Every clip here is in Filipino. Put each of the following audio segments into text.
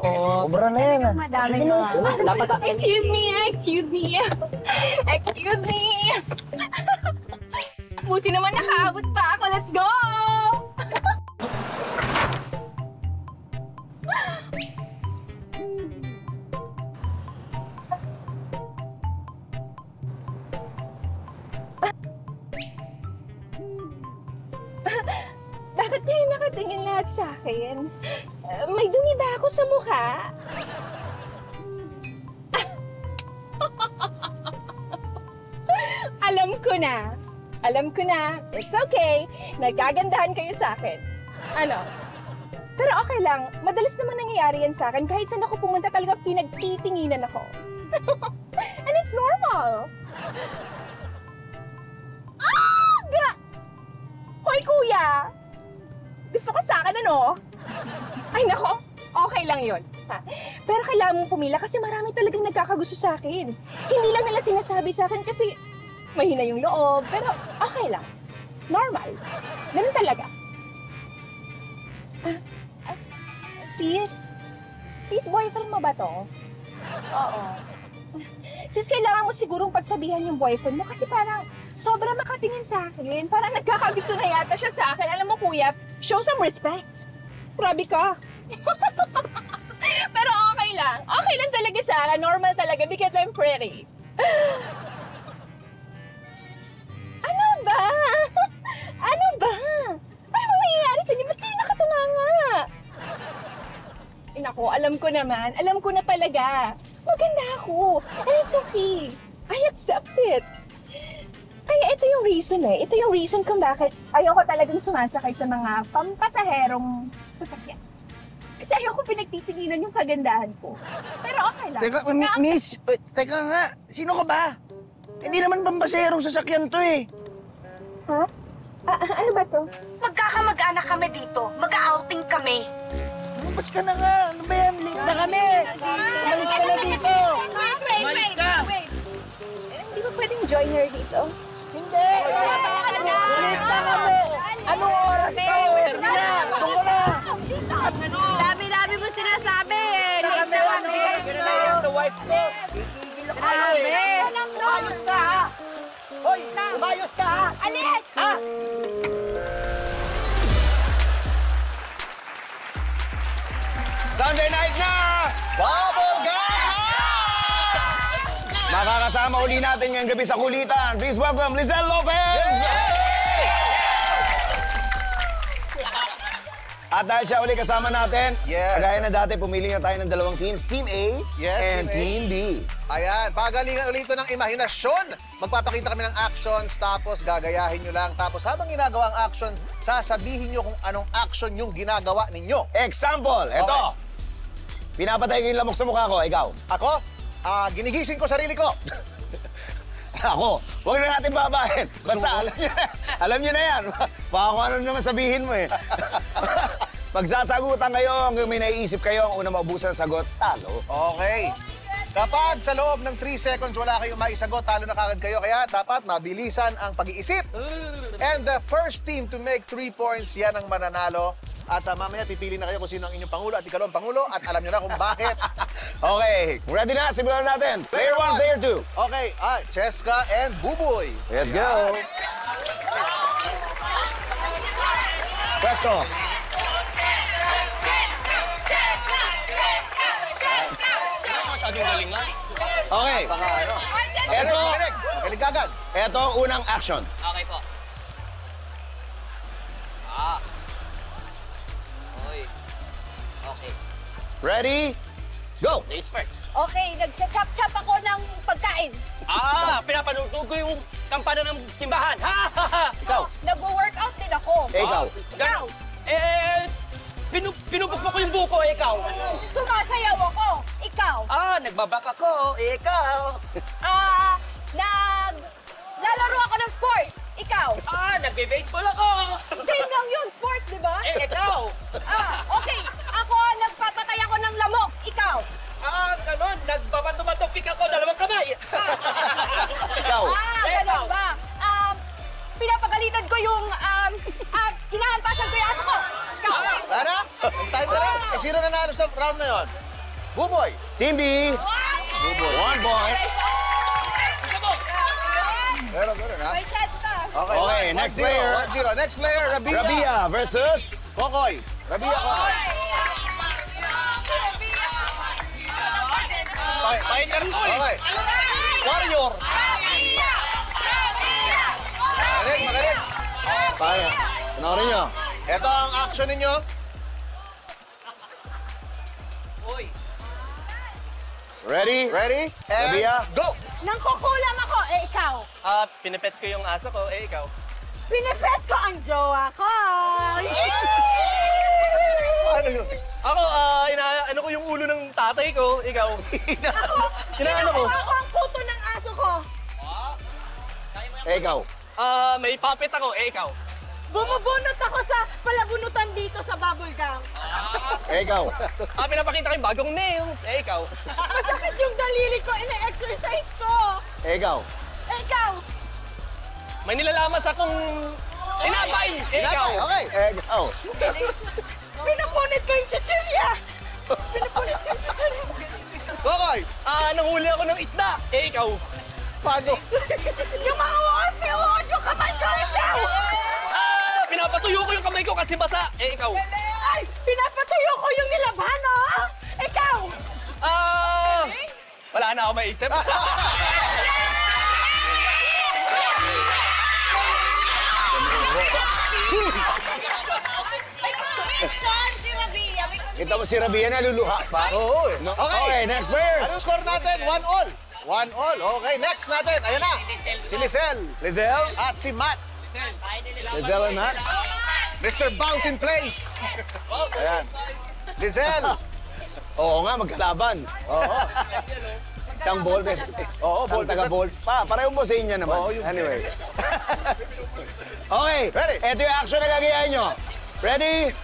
Oo. Sobra na yan. Madami Sige na. Dapat Excuse me, excuse me. Excuse me. Buti naman nakaabot pa ako. Let's go! Bakit kayo nakatingin lahat sa akin? May dumi ba ako sa mukha? Alam ko na. Alam ko na. It's okay. Nagagandahan kayo sa akin. Ano? Pero okay lang. Madalas naman nangyayari yan sa akin. Kahit saan ako pumunta talaga pinagtitinginan ako. And it's normal. Hoy, kuya! Gusto ka sa akin, ano? Ay, nako. Okay lang yun. Ha? Pero kailangan mong pumila kasi marami talagang nagkakagusto sa akin. Hindi lang nila sinasabi sa akin kasi mahina yung loob. Pero okay lang. Normal. Ganun talaga. Sis? Sis, boyfriend mo ba to? Oo. Sis, kailangan mo sigurong pagsabihan yung boyfriend mo kasi parang sobrang makatingin sa akin. Parang nagkakagusto na yata siya sa akin. Alam mo, kuya, show some respect. Grabe ka. Pero okay lang. Okay lang talaga sa akin. Normal talaga because I'm pretty. Ano ba? Ano ba? Ano bang nangyayari sa inyo? Ba't kayo nakatunganga? Naku, alam ko naman. Alam ko na talaga. Maganda ako. And it's okay. I accept it. Kaya ito yung reason eh. Ito yung reason kung bakit ayoko talagang sumasakay sa mga pampasaherong sasakyan. Kasi ayoko pinagtitinginan yung kagandahan ko. Pero okay lang. Teka, miss, teka nga. Sino ka ba? Hindi naman pampaserong sasakyan to eh. Ha? Ano ba to? Magkakamag-anak kami dito. Mag-outing kami. Lumabas ka na nga. Ano ba yan? Late na kami. Umalis ka na dito. Wait. Hindi ba pwedeng join her dito? Hindi. Late na kami. Anong oras ka? Uwi na. Doon ka na. Dami-dami mo sinasabi eh. Late na kami. Sa wife ko. Grabe. Umayos ka, ha? Hoy, umayos ka, ha? Alis! Ha? Sunday night na! Bubble Gang! Makakasama uli natin ngayong gabi sa kulitan. Please welcome Lizelle Lopez! At dahil siya uli kasama natin, kagaya na dati, pumili na tayo ng dalawang teams, Team A and Team B. Ayan, pagalingan ulit ito ng imahinasyon. Magpapakita kami ng actions, tapos gagayahin nyo lang. Tapos habang ginagawa ang action, sasabihin nyo kung anong action yung ginagawa ninyo. Example, eto. Pinapatay ko yung lamok sa mukha ko, ikaw. Ako, ginigising ko sarili ko. Ako, huwag na natin babahin. Basta, alam niyo na yan. Baka kung ano naman sabihin mo eh. Magsasagutan kayo hanggang may naiisip kayo. Ang una maubusan ng sagot, talo. Okay. Kapag sa loob ng 3 seconds wala kayong maisagot, talo na kagad kayo. Kaya dapat mabilisan ang pag-iisip. And the first team to make 3 points, yan ang mananalo. At mamaya pipili na kayo kung sino ang inyong pangulo at ikaw ang pangulo. At alam nyo na kung bakit. Okay, ready na? Simulan natin. Player 1, player 2. Okay, Cheska and Buboy. Let's go. Presto. Okay. Eto, Makinig agad. eto unang action. Okay po. Oy. Okay. Ready? Go! Ladies first. Okay, nagcha-chop-chop ako ng pagkain. Pinapanood ko yung kampana ng simbahan. Ha! Ikaw. Nag-workout din ako. Ikaw. Ikaw. Pinupok ko yung buko, ikaw. Sumasayaw ako. Ikaw. Nagbabak ako, ikaw. Naglalaro ako ng sports. Ikaw. Nagbe-baseball ako. Same lang yun, sports, di ba? Ikaw. Okay. Ako, nagpapatay ako ng lamok. Ikaw. Ganon. Nagbabato-batopik ako, dalawang kamay. Ikaw. Ganun ba? Pinapagalitan ko yung, hinahampasan ko yung aso ko. Ikaw. Ano? Time na lang. Sino nanalo sa round na yon? Buboy. Team B. 1 point. Meron, ha? May chance na. Okay, Okay, next player. 1-0. Next player, Rabia. Rabia versus... Kokoy. Rabia, Kokoy. Fighter to eh. Okay. Warrior. Magaling. Kaya. Panoorin nyo. Ito ang action ninyo. Ready? Ready? And Rabia. go! Nang kukulam ako, ikaw. Pinipet ko yung aso ko, ikaw. Pinipet ko ang jowa ko. Ano yun? Ako, ano ko yung ulo ng tatay ko, ikaw. Inaano ko? Ako ang kuto ng aso ko. Ikaw. May puppet ako, ikaw. Bumubunot ako sa palabunutan dito sa bubble gum. Ikaw. Pinapakita ko yung bagong nails, ikaw. Masakit yung daliri ko, ina-exercise ko. Ikaw. Ikaw. May nilalamas akong tinapay, ikaw. Okay. Ikaw. Pinapunit ko yung chichirya. Pinapunit ko yung chichirya. Kokoy. Nanghuli ako ng isda, ikaw. Paano? Yung mga uod, may uod yung kamay ko, ikaw. Pinapatuyo ko yung kamay ko kasi basa, ikaw. Ay, pinapatuyo ko yung nilabhan, oh. Ikaw. Wala na ako maisip. Kita mo si Rabia na luluha pa. Oo eh. Okay, next players. Anong score natin? 1-all. 1-all. Okay, next natin. Ayan na. Si Lizelle. Lizelle. At si Matt. Lizelle and Matt. Mr. Bounce in Place. Ayan. Lizelle. Oo nga, magkalaban. Oo. Isang ball, best. Oo, ball, taga-ball. Parehong bossing niya naman. Oo, yung- Anyway. Okay. Ready? Ito yung action na gagayahin nyo. Ready?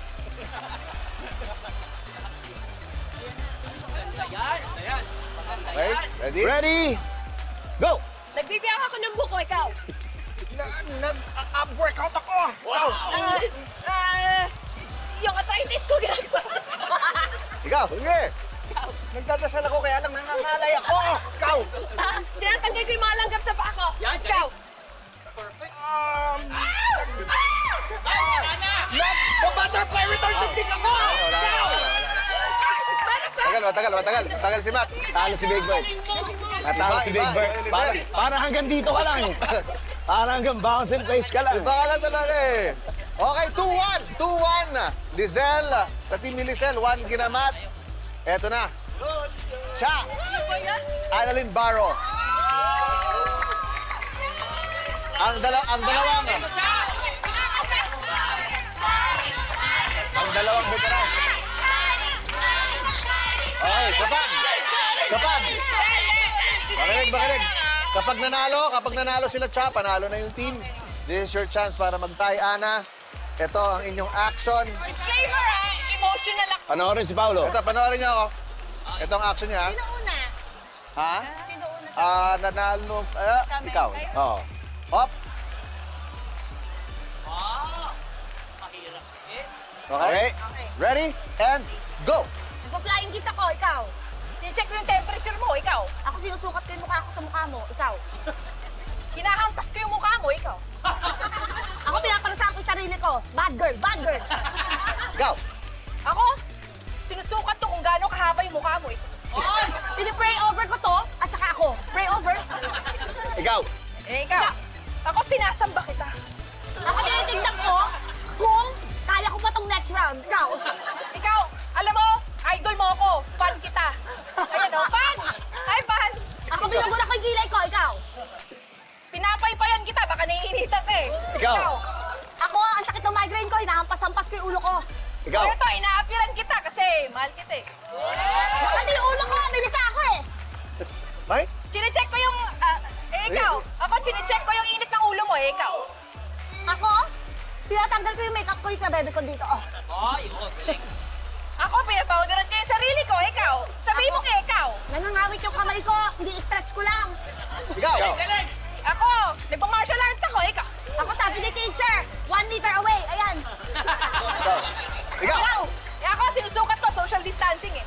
Okay, ready? Ready? Go! Nagbibiyak ako ng buko, ikaw. Nag-workout ako. Wow. Yung arthritis ko ginagawa. Ikaw, sige. Nagdadasal ako kaya lang nangangalay ako. Ikaw. Tinatanggal ko yung mga langgam sa paa ko. Ikaw. Nag-butterfly return technique ako. Matagal si Matt. Talo si Big Bird. Natalo si Big Bird. Parang hanggang dito ka lang. Parang hanggang bounce in place ka lang. Baka lang talaga eh. Okay, 2-1. 2-1. Lizelle, sa team ni Lizelle, 1 ginamat. Eto na. Siya. Annalyn Barro. Ang dalawang veteran. Okay, kapag. Bakalig. Kapag nanalo sila, Cha, panalo na yung team. This is your chance para mag-tie, Ana. Ito ang inyong action. Disclaimer, emotional ako. Panoorin si Paolo. Ito, panoorin niyo ako. Ito ang action niya. Sino una? Ha? Sino una? Nanalo. Ikaw. Oo. Hop. Okay. Ready? And go. Nagpa-flying kiss ako, ikaw. Sinecheck ko yung temperature mo, ikaw. Ako sinusukat ko yung mukha ko sa mukha mo, ikaw. Hinahampas ko yung mukha mo, ikaw. Ako pinaparusahan ko yung sarili ko. Bad girl, bad girl. Go. Ako, sinusukat to kung gaano kahaba yung mukha mo, ikaw. Pini-pray over ko to, at saka ako. Pray over. Ikaw. Ikaw. Ako, sinasamba kita. Ako tinitignan ko kung kaya ko pa tong next round. Ikaw. Ikaw, alam mo, idol mo ako. Fan kita. Ayan o, fans! Hi, fans! Ako binabura ko yung kilay ko, ikaw. Pinapaypayan kita, baka naiinitan ka eh. Ikaw. Ako, ang sakit ng migraine ko, hinahampas-hampas ko yung ulo ko. Ikaw. Ito, inaapiran kita kasi mahal kita eh. Pati yung ulo ko, nilisa ako eh. Ay? Chinecheck ko yung... ikaw. Ako, chinecheck ko yung init ng ulo mo eh, ikaw. Ako, tinatanggal ko yung makeup ko, yung kabebe ko dito. Oh. Ako, pinapowderan ko yung sarili ko, ikaw. Sabihin mo kay ikaw. Nangangawit yung kamay ko, hindi stretch ko lang. Ikaw. Ako, nagpa-martial arts ako, ikaw. Ako sabi ni teacher, 1 meter away. Ayan. Ikaw. Ako, sinusukat to, social distancing eh.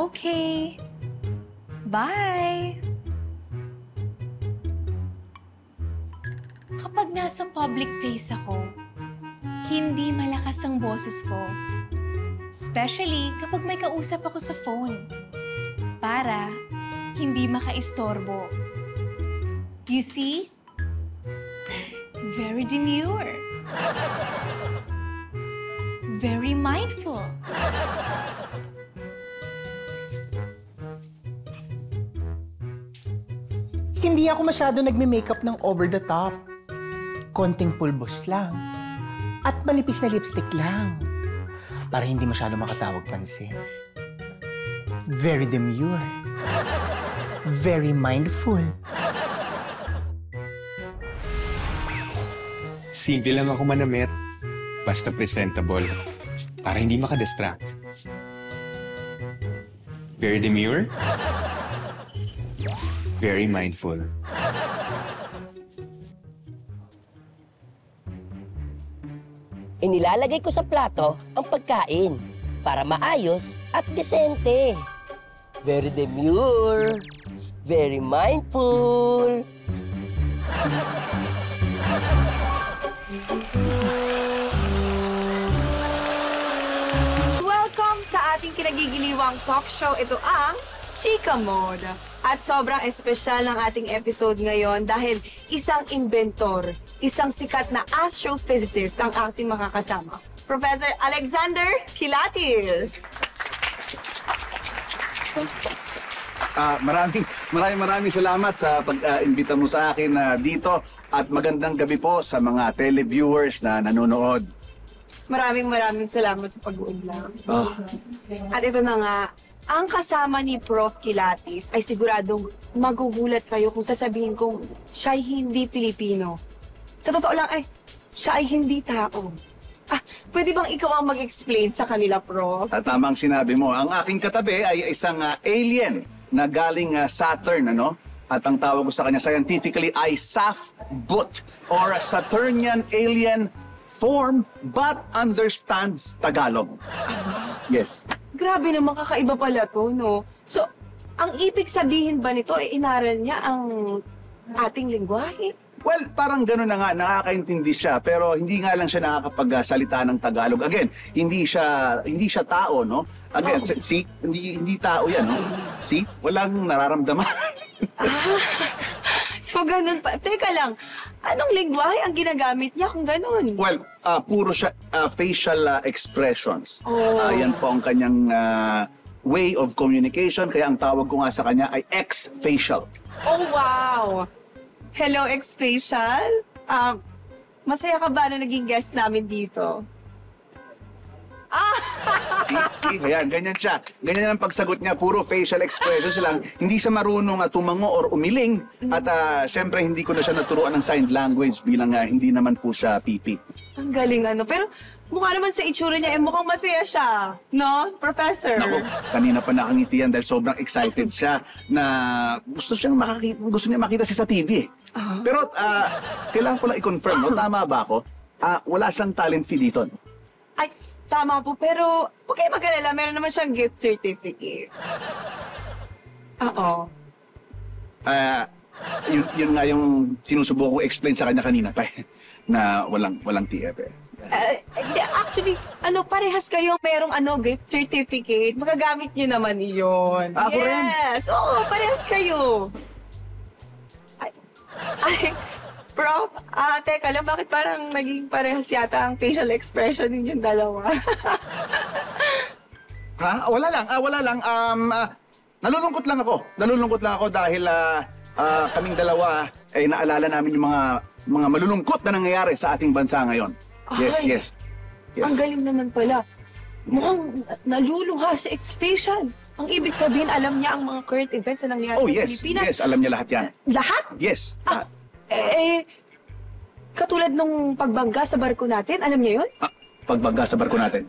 Okay. Bye! Kapag nasa public place ako, hindi malakas ang boses ko. Especially kapag may kausap ako sa phone. Para hindi makaistorbo. You see? Very demure. Very mindful. Hindi ako masyado nagme-makeup ng over the top. Konting pulbos lang. At manipis na lipstick lang. Para hindi masyado makatawag pansin. Very demure. Very mindful. Simple lang ako manamit. Basta presentable. Para hindi makadistract. Very demure. Very mindful. Inilalagay ko sa plato ang pagkain para maayos at desente. Very demure. Very mindful. Welcome sa ating kinagigiliwang talk show. Ito ang Chika Mode. At sobrang espesyal ng ating episode ngayon dahil isang inventor, isang sikat na astrophysicist ang ating makakasama. Professor Alexander Kilatis. Maraming salamat sa pag-imbita mo sa akin dito at magandang gabi po sa mga televiewers na nanonood. Maraming salamat sa pag-uunlak. Oh. At ito na nga, ang kasama ni Prof. Kilatis ay siguradong magugulat kayo kung sasabihin kong siya'y hindi Pilipino. Sa totoo lang, siya ay hindi tao. Pwede bang ikaw ang mag-explain sa kanila, Prof? Tama ang sinabi mo. Ang aking katabi ay isang alien na galing Saturn, ano? At ang tawag ko sa kanya scientifically ay SAFBUT or Saturnian Alien Form but understands Tagalog. Yes. Grabe naman, kakaiba pala to, no? So, ang ibig sabihin ba nito ay inaral niya ang ating lingwahe? Well, parang gano'n na nga, nakakaintindi siya, pero hindi nga lang siya nakakapagsalita ng Tagalog. Again, hindi siya tao, no? Again, see, hindi tao yan, no? See, walang nararamdaman. So, ganun pa. Teka lang, anong lingwahe ang ginagamit niya kung ganun? Well, puro siya facial expressions. Oh. Yan po ang kanyang way of communication, kaya ang tawag ko nga sa kanya ay X-facial. Oh, wow! Hello, X-Facial. Masaya ka ba na naging guest namin dito? See, ayan, ganyan siya. Ganyan ang pagsagot niya, puro facial expressions lang. Hindi siya marunong tumango or umiling. At syempre, hindi ko na siya naturuan ng sign language bilang hindi naman po siya pipi. Ang galing pero mukha naman sa itsura niya, mukhang masaya siya. No, Professor? Naku, kanina pa nakangiti yan dahil sobrang excited siya na gusto niya makita siya sa TV. Pero kailangan ko lang i-confirm, no? Tama ba ako? Wala siyang talent fee dito, no? Ay, tama po. Pero huwag kayo mag-alala, meron naman siyang gift certificate. Oo. Yun nga yung sinusubukan ko explain sa kanya kanina pa na walang TF eh. Actually, parehas kayong merong gift certificate. Magagamit niyo naman iyon. Ako rin? Yes! Oo, parehas kayo. Ay, Prof, teka lang, bakit parang naging parehas yata ang facial expression ninyong dalawa? Wala lang. Nalulungkot lang ako dahil kaming dalawa ay naalala namin yung mga malulungkot na nangyayari sa ating bansa ngayon. Yes. Ang galing naman pala. Mukhang naluluha si X-Facial. Ang ibig sabihin, alam niya ang mga current events na nangyayari sa Pilipinas. Yes, alam niya lahat yan. Lahat? Yes. Katulad nung pagbangga sa barko natin, alam niya yun? Pagbangga sa barko natin.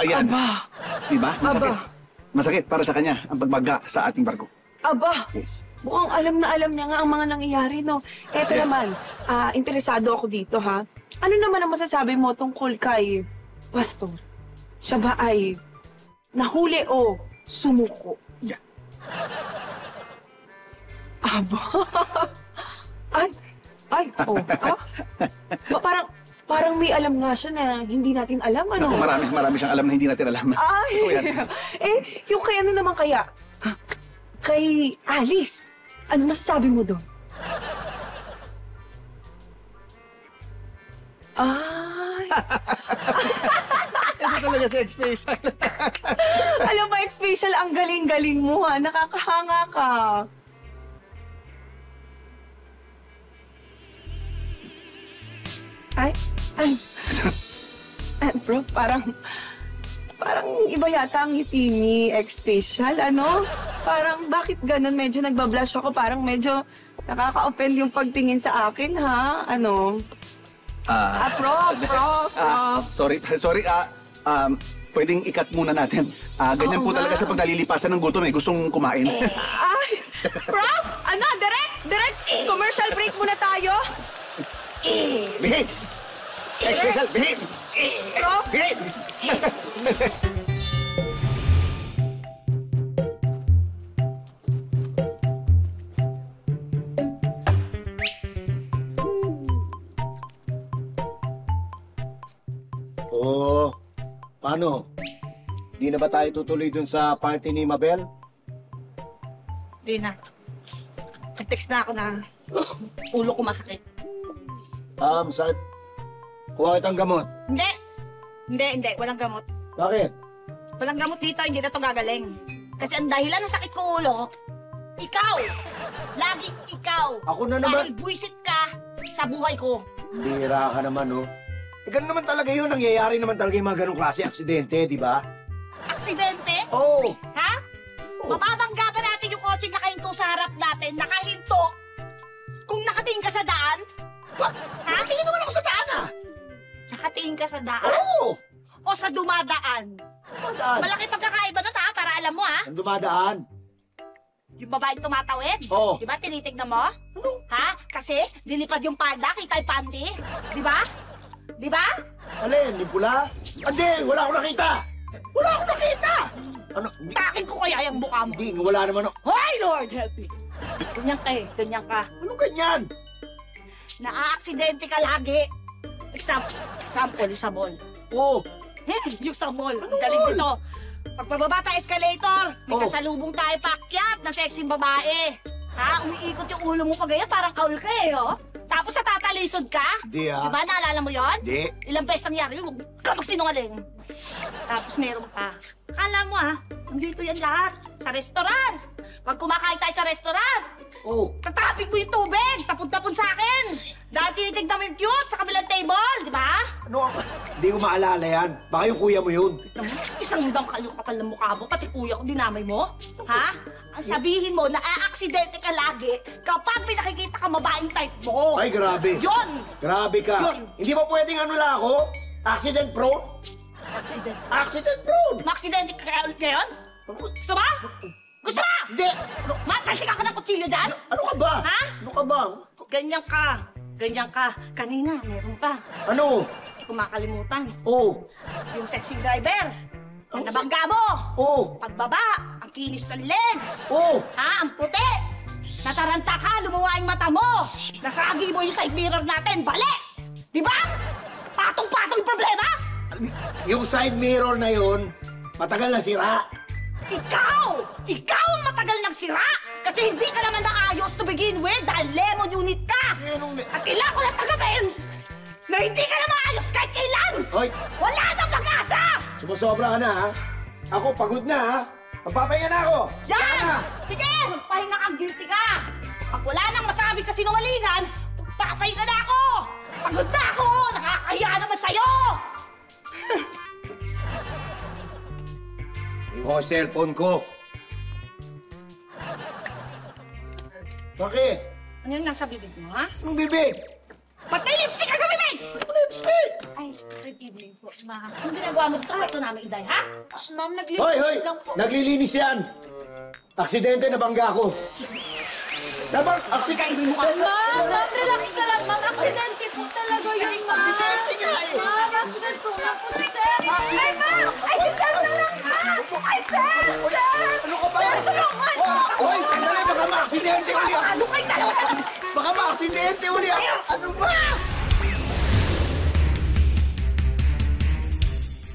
Ayan. Aba. Diba? Masakit. Aba. Masakit para sa kanya ang pagbangga sa ating barko. Aba. Yes. Mukhang alam niya nga ang mga nangyayari, no? Eto naman, interesado ako dito, ha? Ano naman ang masasabi mo tungkol kay Pastor? Siya ba ay nahuli o sumuko? Yeah. Aba. Parang may alam nga siya na hindi natin alam, ano? Naku, marami siyang alam na hindi natin alam. Ay, Ito yan. yung kay ano naman kaya? Kay Alice. Ano masasabi mo doon? Ay. Ito talaga si X-Facial. Alam mo, X-Facial, ang galing-galing mo, ha? Nakakahanga ka. Bro, parang iba yata ang ngiti ni X-Facial, ano? Parang bakit ganun? Medyo nagbablush ako, parang medyo nakaka-offend yung pagtingin sa akin, ha? Ano? Prof. Sorry. Pwedeng ikat muna natin. Ganyan po talaga siya pag nalilipasan ng gutom, gustong kumain. Prof! Ano? Direct! Commercial break muna tayo? Behave! X-Facial, behave! Prof! Behave! Oo. Paano? Di na ba tayo tutuloy dun sa party ni Mabel? Di na. Nag-text na ako na ulo ko masakit. Sakit. Kuha kitang gamot. Hindi. Walang gamot. Bakit? Walang gamot dito, hindi na to gagaling. Kasi ang dahilan ng sakit ko ulo, ikaw! Laging ikaw! Ako na naman. Dahil buwisit ka sa buhay ko. Bira ka naman, oh. Ganun naman talaga yun. Nangyayari naman talaga yung mga ganong klase aksidente, di ba? Aksidente? Oo. Ha? Mababangga ba natin yung kotse nakahinto sa harap natin? Nakahinto? Kung nakatingin ka sa daan? What? Ha? Nakatingin naman ako sa daan, ah. Nakatingin ka sa daan? Oo. O sa dumadaan? Dumadaan. Malaki pagkakaiba nun, ha? Para alam mo, ha? Ang dumadaan. Yung babaeng tumatawid? Oo. Di ba? Tinitignan mo? Ha? Kasi dilipad yung palda, kita yung panty. Di ba? Di ba? Alin? Yung pula? Hindi! Wala akong nakita! Wala akong nakita! Ano? Takin ko kaya yung mukha mo. Hindi, wala naman. Hoy, Lord, help me. Ganyan ka eh. Ganyan ka. Anong ganyan? Naaaksidente ka lagi. Example, yung sabon. Oo. Yung sabon. Ang galing dito. Pagpababa tayo escalator, may Oh. kasalubong tayo paakyat na sexy babae. Ha? Umiikot yung ulo mo pag ganyan, parang kaul ka eh, oh. Tapos sa tatalisod ka? Hindi, ah. Diba, naalala mo yon? Hindi. Ilang beses nangyari yun, huwag ka magsinungaling. Tapos meron pa. Akala mo nandito yan lahat. Sa restaurant. Pag kumakain tayo sa restaurant, tatapik mo yung tubig, tapon-tapon sa akin. Dahil tinitignan mo yung cute sa kabilang table, di ba? Ano? Hindi ko maalala yan. Baka yung kuya mo yun. Isang dang kayo kapal ng mukha mo, pati kuya ko dinamay mo. Ha? Ang sabihin mo na aaksidente ka lagi kapag may nakikita ka mabaeng type mo. Ay, grabe. Yun! Grabe ka. Yun. Hindi ba pwedeng ano lang ako? Accident prone? Accident. Accident prone! Ma-aksidente ka kaya ulit ngayon? Gusto ba? Gusto ba? Hindi. Matalsik ka ng kutsilyo dyan? Ano ka ba? Ha? Ano ka ba? Ganyan ka. Ganyan ka. Kanina, meron pa. Ano? Kumakalimutan. Oo. Yung sexy driver. Ang nabangga mo. Oo. Pagbaba, ang kinis ng legs. Oo. Ha? Ang puti. Nataranta ka, lumuwa yung mata mo. Nasagi mo yung side mirror natin. Bali! Di ba? Patong-patong yung problema. Yung side mirror na yun, matagal na sira. Ikaw! Ikaw ang matagal ng sira! Kasi hindi ka naman naayos to begin with dahil lemon unit ka! At kailangan ko lang tagapin na hindi ka na maayos kahit kailan! Hoy! Wala nang pag-asa! Sumusobra ka na, ha? Ako, pagod na, ha? Magpapahinga na ako! Yan! Sige! Magpahinga kang guilty ka! Pag wala nang masabi kasi nungalingan, magpapahinga na ako! Pagod na ako! Nakakahiya naman sa'yo! Yung cellphone ko. Bakit? Ano yung nasa bibig mo, ha? Anong bibig? Ba't may lipstick ka sa bibig? Lipstick! Ay, good evening po, ma'am. Anong ginagawa mo dito kwarto namin, Iday, ha? Ma'am, Hoy, naglilinis lang po. Naglilinis yan. Aksidente, nabangga ako. Aksidente mo ka. Ma'am, relax ka lang, ma'am. Aksidente po talaga yun, ma'am. Aksidente nga eh. Ma'am, accident po. Ay, sir! Ay, ma'am! Ay, sir na lang, ma'am! Ay, sir! Sir! Ano ka ba? Sir, tulungan mo! Hoy, sandali, baka ma-aksidente uli ako. Ano kayo dalawa? Baka ma-aksidente uli ako. Ano ba?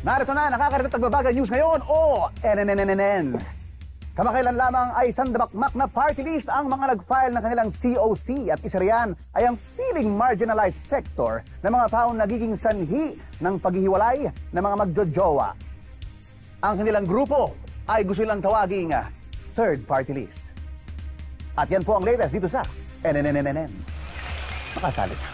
Narito na, nakakarinig at nagbabaga news ngayon o NNNNN. Kamakailan lamang ay sandamakmak na party list ang mga nag-file ng kanilang COC at isa riyan ay ang feeling marginalized sector ng mga taong nagiging sanhi ng paghihiwalay ng mga magjojowa. Ang kanilang grupo ay gusto nilang tawaging third party list. At yan po ang latest dito sa NNNNN. Makasali ka.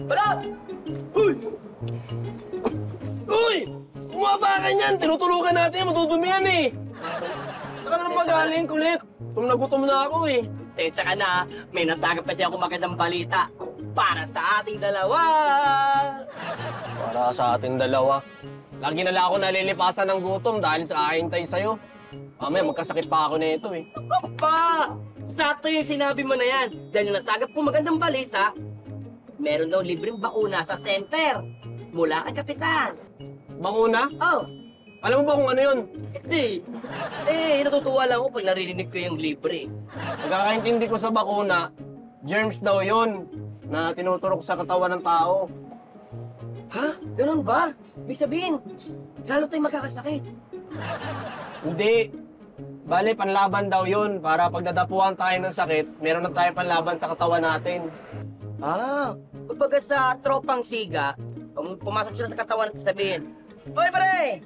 Balot! Uy! Uy! Umabakan yan! Tinutulukan natin, matutumi yan eh! Saan ka na magaling, kulit? Nagutom na ako eh. Sensya ka na, may nasagap kasi ako magandang balita. Para sa ating dalawa! Para sa ating dalawa. Lagi na lang ako nalilipasan ng gutom dahil sa ahintay sa'yo. Mamaya magkasakit pa ako na ito eh. Pa! Sakto yung sinabi mo na yan. Dahil yung nasagap ko magandang balita, meron daw libreng bakuna sa center. Mula kay Kapitan. Bakuna? Oh. Alam mo ba kung ano yun? Hindi. Natutuwa lang ako pag narinig ko yung libre. Pagkakaintindi ko sa bakuna, germs daw yun na tinuturok sa katawan ng tao. Ha? Ganun ba? Ibig sabihin, lalo tayong magkakasakit. Hindi. Bale, panlaban daw yun para pag nadapuan tayo ng sakit, meron na tayo panlaban sa katawan natin. Kumbaga sa tropang siga, kung pumasok sila sa katawan at sabihin, "Hoy pare,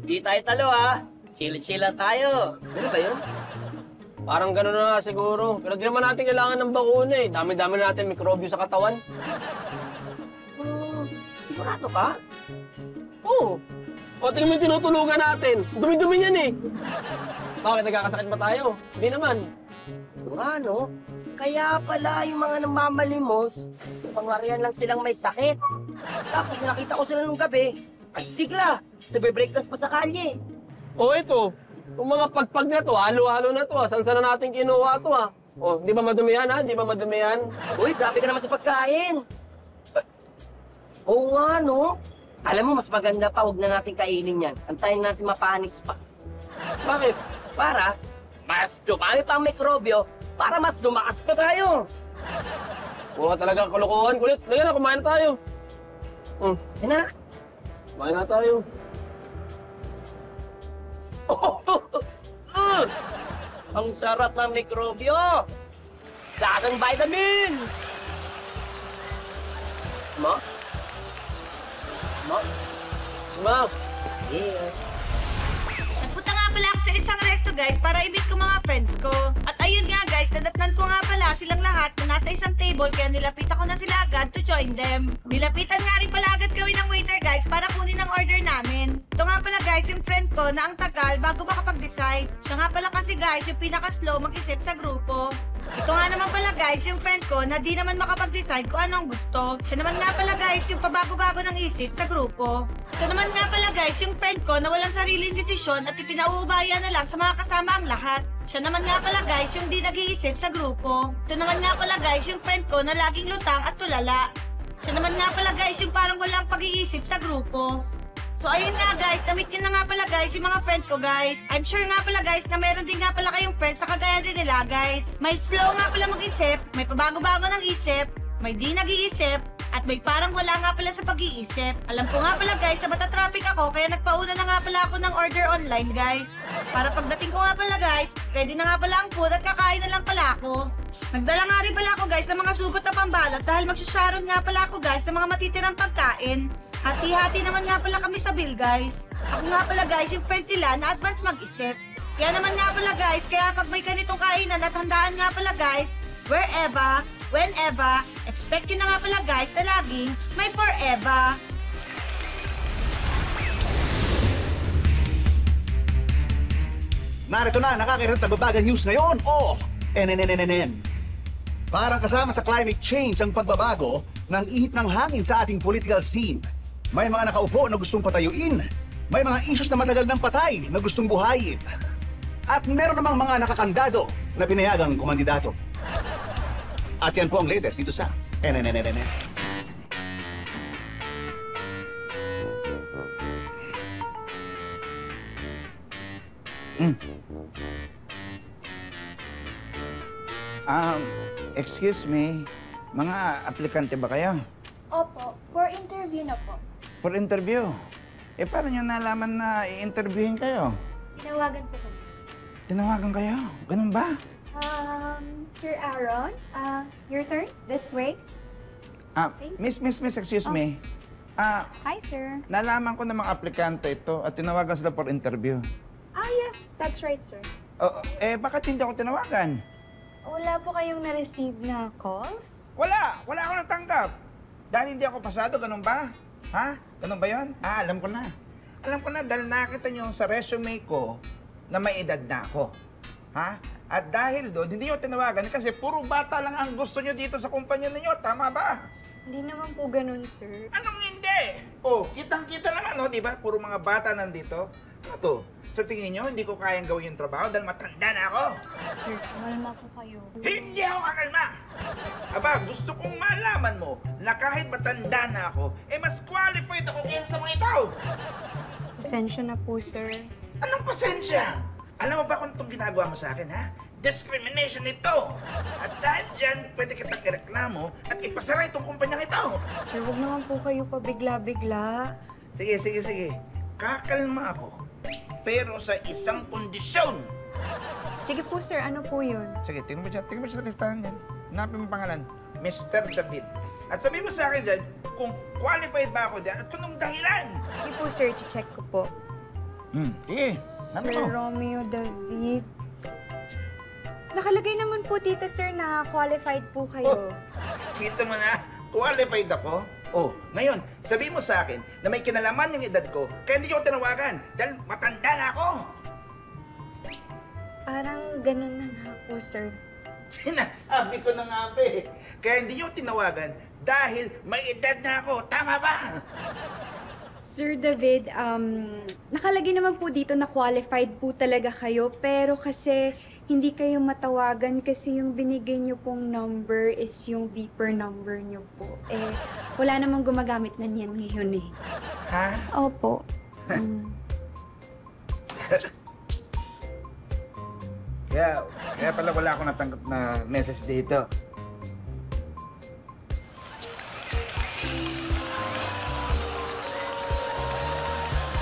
di tayo talo ha, chill-chill lang tayo." Ganun ba yun? Parang gano'n na nga siguro. Pero di naman natin kailangan ng bakuna eh. Dami-dami natin mikrobyo sa katawan. Sigurado ka? Oo. O, tingnan mo yung tinutulugan natin. Dumi-dumi yan eh. Bakit, nagkakasakit ba tayo? Hindi naman. Ano? Kaya pala yung mga namamalimos, pangwarian lang silang may sakit. Tapos nakita ko sila nung gabi, ay sigla, nabe-breakdance pa sa kalye. O, ito. Yung mga pagpag na to, halo-halo na to. Saan na natin kinuha to ha? O, di ba madumi yan ha? Di ba madumi yan? Uy, grabe ka naman sa pagkain. Oo nga, no? Alam mo, mas maganda pa, huwag na natin kainin yan. Antayin natin mapanis pa. Bakit? Para mas dumami pa ang mikrobyo, para mas lumakas pa tayo. Huwag talaga kalokohan. Kulit, lagyan na, kumain na tayo. Yan na. Kumain na tayo. Ang sarap ng mikrobyo. Lasang vitamins. Ma? Ma? Ma? Yeah. Nagpunta nga pala ako sa isang resto guys para i-meet ko mga friends ko. At ayun nga guys, nadatnan ko nga pala silang lahat na nasa isang table kaya nilapitan ko na sila agad to join them. Nilapitan nga rin pala agad kami ng waiter guys para kunin ang order namin. Ito nga pala guys yung friend ko na ang tagal bago makapag-decide. Siya nga pala kasi guys yung pinaka-slow mag-isip sa grupo. Ito nga naman pala guys yung friend ko na di naman makapag-decide kung anong gusto. Siya naman nga pala guys yung pabago-bago ng isip sa grupo. Ito naman nga pala guys yung friend ko na walang sariling desisyon at ipinauubaya na lang sa mga kasama ang lahat. Siya naman nga pala guys yung di nag-iisip sa grupo. Ito naman nga pala guys yung friend ko na laging lutang at tulala. Siya naman nga pala guys yung parang walang pag-iisip sa grupo. So ayun nga guys, na-meet nyo na nga pala guys yung mga friend ko guys. I'm sure nga pala guys na meron din nga pala kayong friends na kagaya din nila guys. May slow nga pala mag-isip, may pabago-bago ng isip, may di nag-iisip, at may parang wala nga pala sa pag-iisip. Alam ko nga pala guys, sa traffic ako kaya nagpauna na nga pala ako ng order online guys. Para pagdating ko nga pala guys, ready na nga pala ang food at kakain na lang pala ako. Nagdala nga rin pala ako guys ng mga sugot na pambalot dahil magsasharon nga pala ako guys ng mga matitirang pagkain. Hati-hati naman nga pala kami sa bill guys. Ako nga pala guys yung friend nila na advance mag-isip. Kaya naman nga pala guys, kaya pag may ganitong kainan at handaan nga pala guys, wherever, whenever, expect nyo na nga pala guys na laging may forever. Narito na, nakakirot na babagang news ngayon o NNNNN. Parang kasama sa climate change ang pagbabago ng ihip ng hangin sa ating political scene. May mga nakaupo na gustong patayuin. May mga issues na matagal ng patay na gustong buhayin. At meron namang mga nakakandado na pinayagang kumandidato. At yan po ang latest dito sa NNNNN. Excuse me, mga aplikante ba kayo? Opo, for interview na po. For interview? Paano nyo nalaman na i-interviewin kayo? Tinawagan po kami. Tinawagan kayo? Ganun ba? Sir Aaron, your turn, this way. Miss, excuse me. Hi, sir. Nalaman ko na mga aplikante ito at tinawagan sila for interview. Yes, that's right, sir. Bakit hindi ako tinawagan? Wala po kayong na-receive na calls? Wala ako natanggap. Dahil hindi ako pasado, ganun ba? Ha? Ganun ba yun? Alam ko na. Alam ko na dahil nakita nyo sa resume ko na may edad na ako. Ha? At dahil doon, hindi nyo tinawagan kasi puro bata lang ang gusto nyo dito sa kumpanya ninyo. Tama ba? Hindi naman po ganun, sir. Anong hindi? Kitang-kita naman, di ba? Puro mga bata nandito. Ano to? Sa tingin nyo, hindi ko kayang gawin yung trabaho dahil matanda na ako. Sir, kumalma po kayo. Hindi ako kakalma! Aba, gusto kong malaman mo na kahit matanda na ako, mas qualified ako kaysa sa mga ito! Pasensya na po, sir. Anong pasensya? Alam mo ba kung itong ginagawa mo sa akin, ha? Discrimination ito! At dahil dyan, pwede kitang ireklamo at ipasara itong kumpanyang ito! Sir, huwag naman po kayo pabigla-bigla. Sige. Kakalma ako. Pero sa isang kondisyon. Sige po, sir. Ano po yun? Sige, tingnan mo siya sa listahan yan. Hanapin mo pangalan. Mr. David. At sabihin mo sa akin dyan, kung qualified ba ako dyan at kung anong dahilan. Sige po, sir. Check ko po. Sige. Sir Romeo David. Nakalagay naman po dito, sir, na qualified po kayo. Kita mo na, qualified ako. Ngayon, sabihin mo sa akin na may kinalaman yung edad ko, kaya hindi ko tinawagan dahil matanda na ako. Parang ganun na nga po, sir. Sinasabi ko na nga, kaya hindi nyo tinawagan dahil may edad na ako. Tama ba? Sir David, nakalagay naman po dito na qualified po talaga kayo, pero kasi hindi kayo matawagan kasi yung binigay niyo pong number is yung beeper number niyo po. Wala namang gumagamit na niyan ngayon eh. Ha? Opo. Kaya pala wala akong natanggap na message dito.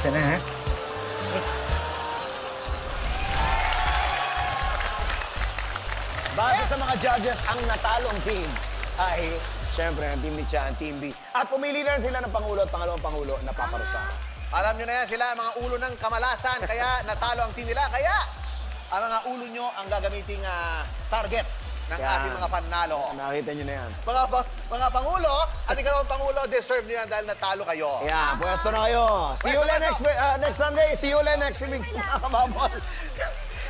Sana, ha? Base sa mga judges, ang natalong team ay, syempre, ang team ni Cha, ang team B. At pumili na rin sila ng Pangulo at Pangalawang Pangulo na paparusahan. Alam nyo na yan, sila ang mga ulo ng kamalasan, kaya natalo ang team nila. Kaya, ang mga ulo nyo ang gagamiting target ng ating mga panalo. Nakita nyo na yan. Mga Pangulo, at ikalawang Pangulo, deserve nyo yan dahil natalo kayo. Yeah, pwesto na kayo. See you ulit next Sunday. See you ulit next week, mga kababol.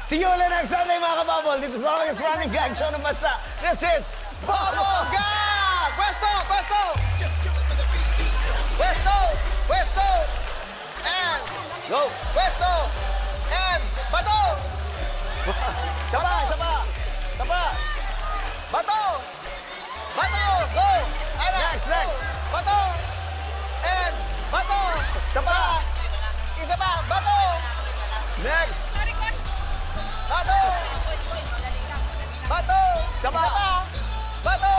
See you ulit next Sunday, mga kababol. Dito sa Longest Running Gag Show ng bansa. This is Bubble Gag! Pwesto! Pwesto! And... Go! Pwesto! And... Bato! Saba! Bato! Go! Next! Bato! And... Bato! Saba! Isa pa! Bato! Next! Bato! Saba! Bato!